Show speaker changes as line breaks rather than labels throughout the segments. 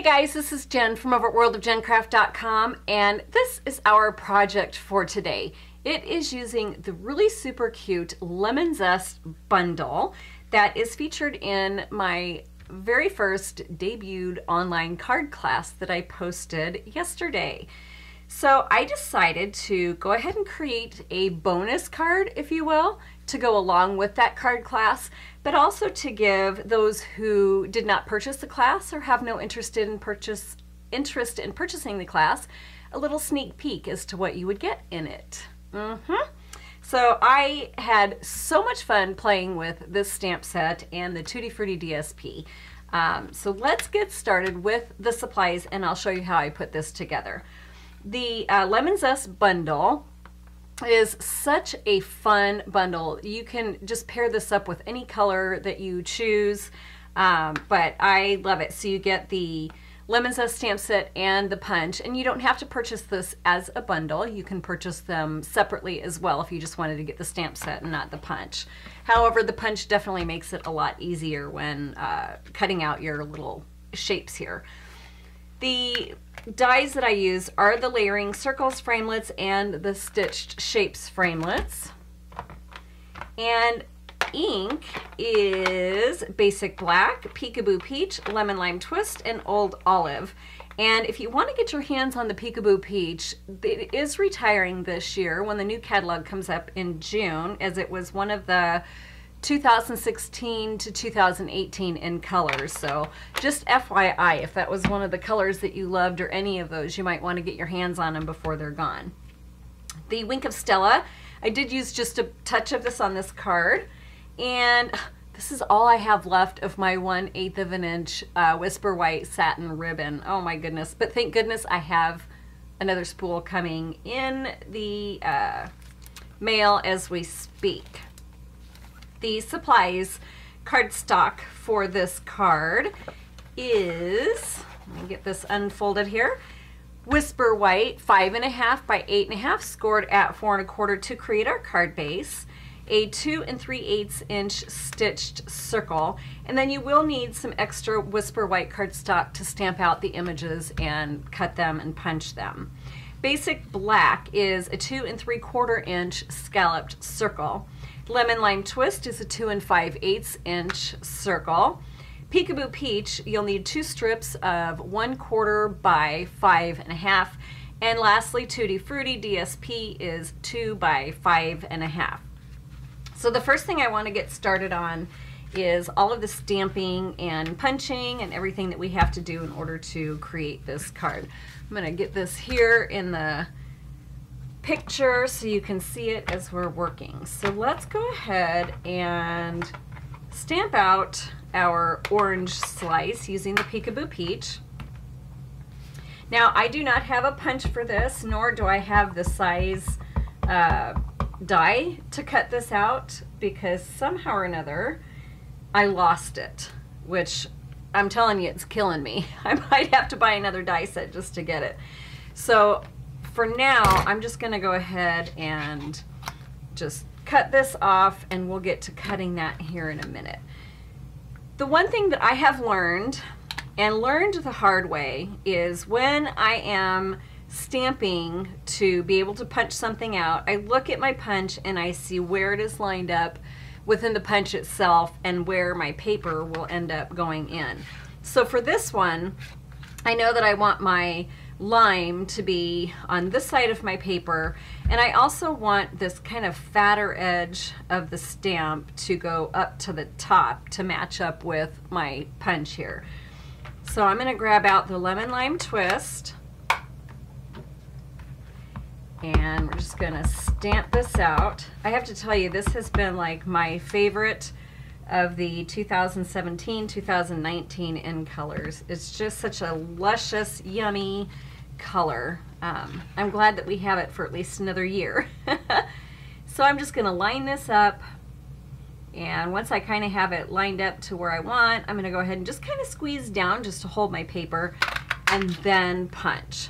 guys, this is Jen from over at worldofjencraft.com, and this is our project for today. It is using the really super cute Lemon Zest Bundle that is featured in my very first debuted online card class that I posted yesterday. So I decided to go ahead and create a bonus card, if you will, to go along with that card class, but also to give those who did not purchase the class or have no interest in purchasing the class a little sneak peek as to what you would get in it. So I had so much fun playing with this stamp set and the Tutti-Frutti DSP. So let's get started with the supplies and I'll show you how I put this together. The Lemon Zest Bundle is such a fun bundle. You can just pair this up with any color that you choose, but I love it. So you get the Lemon Zest stamp set and the punch, and you don't have to purchase this as a bundle. You can purchase them separately as well if you just wanted to get the stamp set and not the punch. However, the punch definitely makes it a lot easier when cutting out your little shapes here. The dies that I use are the layering circles framelits and the stitched shapes framelits. And ink is Basic Black, Peekaboo Peach, Lemon Lime Twist, and Old Olive. And if you want to get your hands on the Peekaboo Peach, it is retiring this year when the new catalog comes up in June, as it was one of the 2016 to 2018 in colors. So just FYI, if that was one of the colors that you loved or any of those, you might want to get your hands on them before they're gone. The Wink of Stella, I did use just a touch of this on this card, and this is all I have left of my 1/8 of an inch Whisper White satin ribbon. Oh my goodness, but thank goodness I have another spool coming in the mail as we speak. The supplies cardstock for this card is, let me get this unfolded here, Whisper White 5.5 by 8.5, scored at 4 1/4 to create our card base, a 2 3/8 inch stitched circle, and then you will need some extra Whisper White cardstock to stamp out the images and cut them and punch them. Basic Black is a 2 3/4 inch scalloped circle. Lemon Lime Twist is a 2 5/8 inch circle. Peekaboo Peach, you'll need 2 strips of 1/4 by 5.5. And lastly, Tutti-Frutti DSP is 2 by 5.5. So the first thing I want to get started on is all of the stamping and punching and everything that we have to do in order to create this card. I'm going to get this here in the picture so you can see it as we're working. So let's go ahead and stamp out our orange slice using the Peekaboo Peach. Now I do not have a punch for this, nor do I have the size die to cut this out, because somehow or another I lost it, which I'm telling you, it's killing me. I might have to buy another die set just to get it. So for now, I'm just going to go ahead and just cut this off, and we'll get to cutting that here in a minute. The one thing that I have learned, and learned the hard way, is when I am stamping to be able to punch something out, I look at my punch and I see where it is lined up within the punch itself and where my paper will end up going in. So for this one, I know that I want my lime to be on this side of my paper, and I also want this kind of fatter edge of the stamp to go up to the top to match up with my punch here. So I'm going to grab out the Lemon Lime Twist, and we're just going to stamp this out. I have to tell you, this has been like my favorite of the 2017-2019 in colors. It's just such a luscious, yummy color. I'm glad that we have it for at least another year. So I'm just going to line this up, and once I kind of have it lined up to where I want, I'm going to go ahead and just kind of squeeze down just to hold my paper and then punch.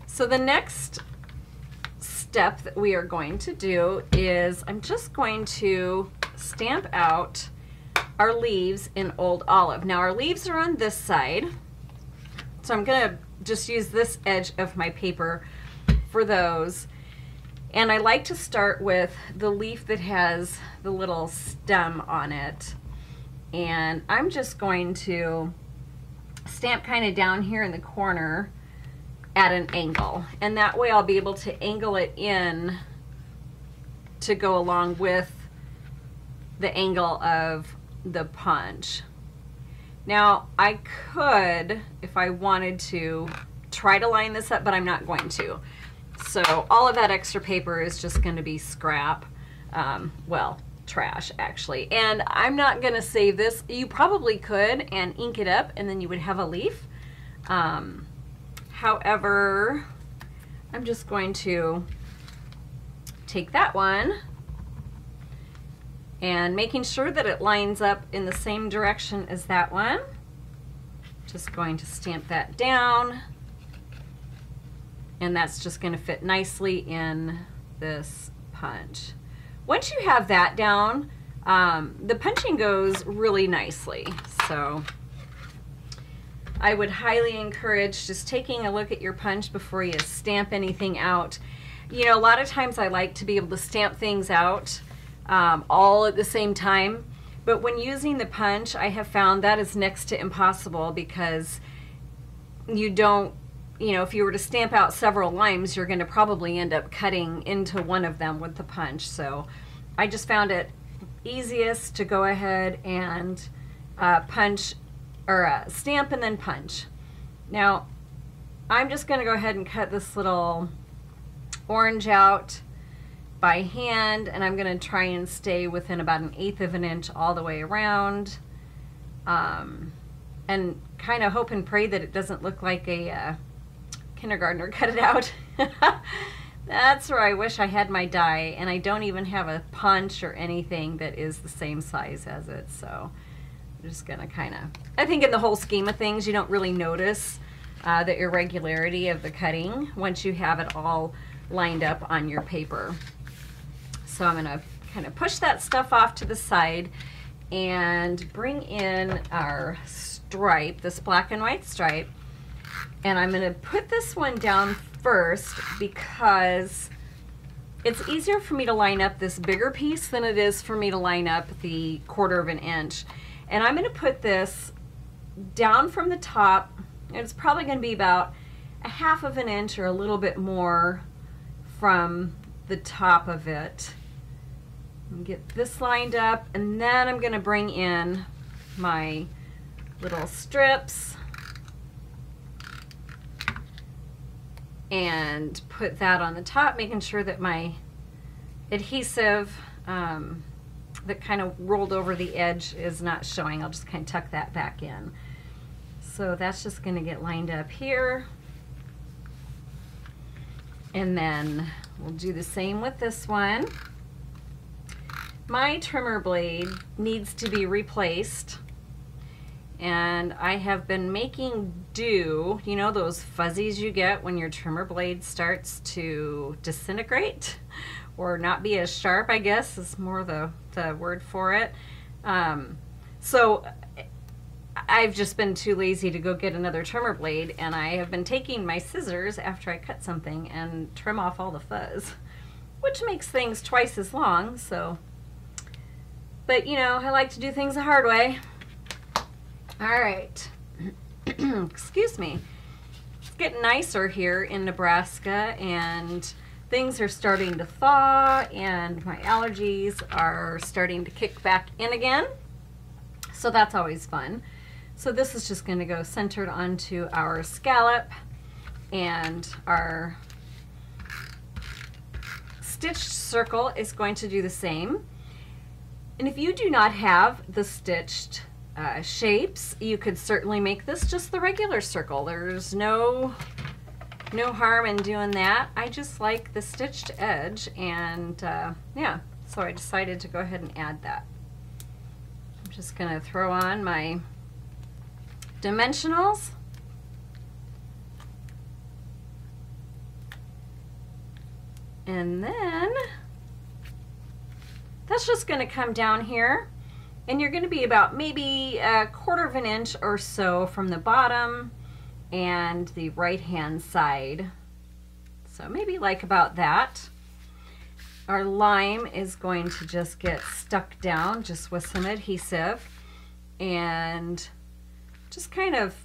So the next step that we are going to do is I'm just going to stamp out our leaves in Old Olive. Now our leaves are on this side, so I'm gonna just use this edge of my paper for those. And I like to start with the leaf that has the little stem on it. And I'm just going to stamp kind of down here in the corner at an angle. And that way I'll be able to angle it in to go along with the angle of the punch. Now I could, if I wanted to, try to line this up, but I'm not going to. So all of that extra paper is just going to be scrap. Well, trash actually. And I'm not going to save this. You probably could and ink it up and then you would have a leaf. However, I'm just going to take that one and making sure that it lines up in the same direction as that one. Just going to stamp that down, and that's just going to fit nicely in this punch. Once you have that down, the punching goes really nicely. So I would highly encourage just taking a look at your punch before you stamp anything out. You know, a lot of times I like to be able to stamp things out all at the same time, but when using the punch, I have found that is next to impossible, because you don't, you know, if you were to stamp out several lines, you're going to probably end up cutting into one of them with the punch. So I just found it easiest to go ahead and punch, or stamp and then punch. Now I'm just going to go ahead and cut this little orange out by hand, and I'm going to try and stay within about 1/8 of an inch all the way around, and kind of hope and pray that it doesn't look like a kindergartner cut it out. That's where I wish I had my die, and I don't even have a punch or anything that is the same size as it. So I'm just gonna kind of, I think in the whole scheme of things, you don't really notice the irregularity of the cutting once you have it all lined up on your paper. So I'm gonna kind of push that stuff off to the side and bring in our stripe, this black and white stripe. And I'm gonna put this one down first because it's easier for me to line up this bigger piece than it is for me to line up the 1/4 of an inch. And I'm gonna put this down from the top, and it's probably gonna be about 1/2 of an inch or a little bit more from the top of it. Get this lined up, and then I'm gonna bring in my little strips and put that on the top, making sure that my adhesive that kind of rolled over the edge is not showing. I'll just kind of tuck that back in. So that's just going to get lined up here. And then we'll do the same with this one. My trimmer blade needs to be replaced, and I have been making do, you know, those fuzzies you get when your trimmer blade starts to disintegrate or not be as sharp, I guess is more the word for it. So I've just been too lazy to go get another trimmer blade, and I have been taking my scissors after I cut something and trim off all the fuzz, which makes things twice as long. So, but you know, I like to do things the hard way. All right. Excuse me. It's getting nicer here in Nebraska, and things are starting to thaw, and my allergies are starting to kick back in again. So that's always fun. So this is just going to go centered onto our scallop, and our stitched circle is going to do the same. And if you do not have the stitched shapes, you could certainly make this just the regular circle. There's no harm in doing that. I just like the stitched edge, and yeah, so I decided to go ahead and add that. I'm just going to throw on my dimensionals. And then that's just going to come down here And you're going to be about maybe 1/4 of an inch or so from the bottom and the right hand side. So maybe like about that. Our lime is going to just get stuck down just with some adhesive, and just kind of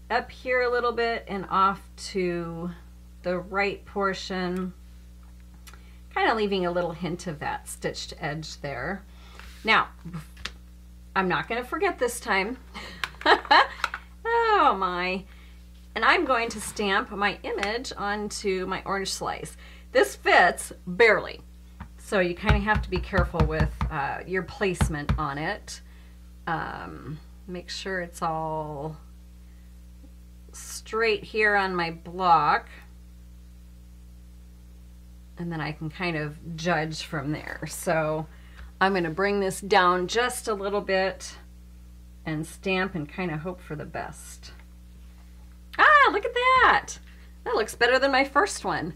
up here a little bit and off to the right portion, kind of leaving a little hint of that stitched edge there. Now, I'm not going to forget this time. Oh my. And I'm going to stamp my image onto my orange slice. This fits barely, so you kind of have to be careful with your placement on it. Make sure it's all straight here on my block, and then I can kind of judge from there. So I'm going to bring this down just a little bit and stamp and kind of hope for the best. Ah, look at that! That looks better than my first one.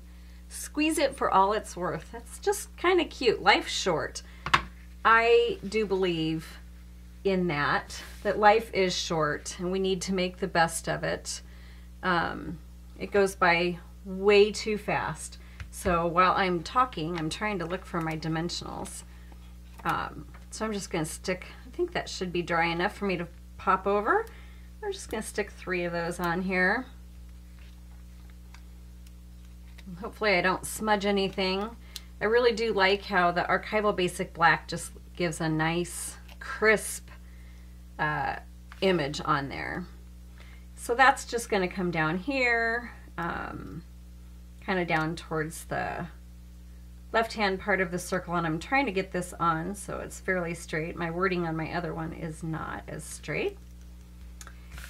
Squeeze it for all it's worth. That's just kind of cute. Life's short. I do believe in that life is short and we need to make the best of it. It goes by way too fast. So while I'm talking, I'm trying to look for my dimensionals. So I'm just going to stick, I think that should be dry enough for me to pop over. I'm just going to stick 3 of those on here. Hopefully I don't smudge anything. I really do like how the Archival Basic Black just gives a nice, crisp image on there. So that's just going to come down here, kind of down towards the left-hand part of the circle, and I'm trying to get this on so it's fairly straight. My wording on my other one is not as straight.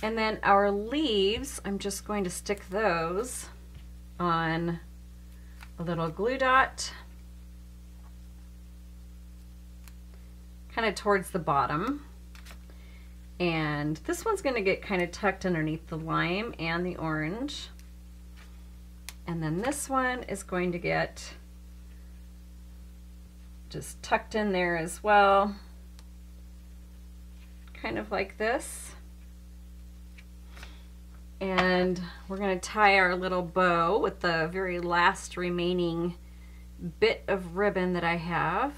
And then our leaves, I'm just going to stick those on a little glue dot, kind of towards the bottom. And this one's going to get kind of tucked underneath the lime and the orange. And then this one is going to get just tucked in there as well, kind of like this. And we're going to tie our little bow with the very last remaining bit of ribbon that I have.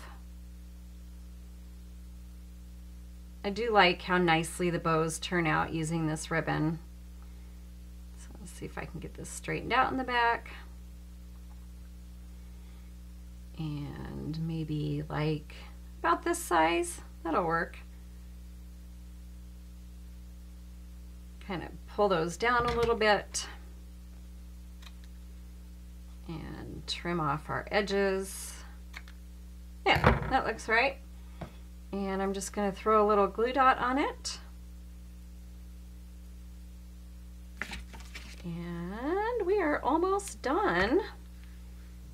I do like how nicely the bows turn out using this ribbon. So let's see if I can get this straightened out in the back. And maybe like about this size, that'll work. Kind of pull those down a little bit and trim off our edges. Yeah, that looks right. And I'm just going to throw a little glue dot on it. And we are almost done.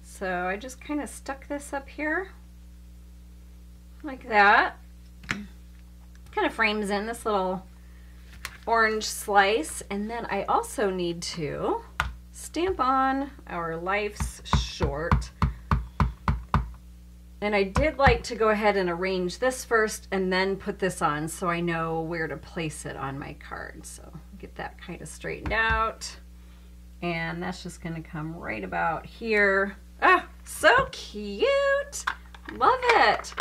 So I just kind of stuck this up here like that. Kind of frames in this little orange slice. And then I also need to stamp on our Life's Short. And I did like to go ahead and arrange this first and then put this on so I know where to place it on my card. So get that kind of straightened out. And that's just going to come right about here. Ah, so cute! Love it!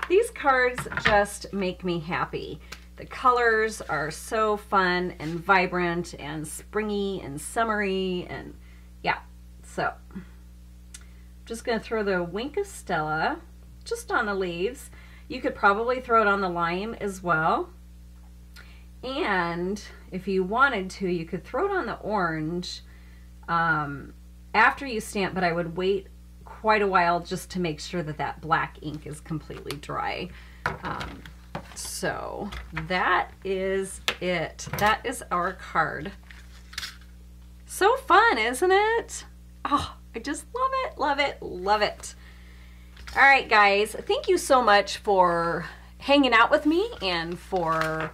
These cards just make me happy. The colors are so fun and vibrant and springy and summery, and yeah, so just going to throw the Wink of Stella just on the leaves. You could probably throw it on the lime as well. And if you wanted to, you could throw it on the orange after you stamp, but I would wait quite a while just to make sure that that black ink is completely dry. So that is it. That is our card. So fun, isn't it? Oh, I just love it, love it, love it. All right, guys, thank you so much for hanging out with me and for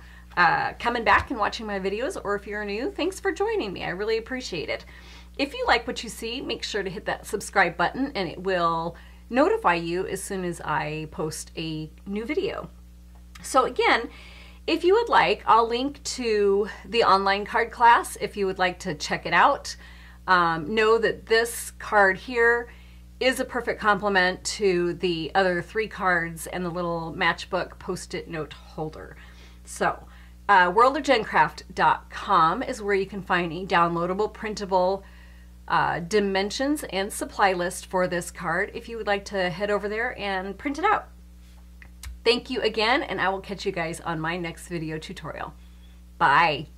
coming back and watching my videos, or if you're new, thanks for joining me. I really appreciate it. If you like what you see, make sure to hit that subscribe button and it will notify you as soon as I post a new video. So again, if you would like, I'll link to the online card class if you would like to check it out. Know that this card here is a perfect complement to the other 3 cards and the little matchbook post-it note holder. So worldofgencraft.com is where you can find a downloadable, printable dimensions and supply list for this card if you would like to head over there and print it out. Thank you again, and I will catch you guys on my next video tutorial. Bye.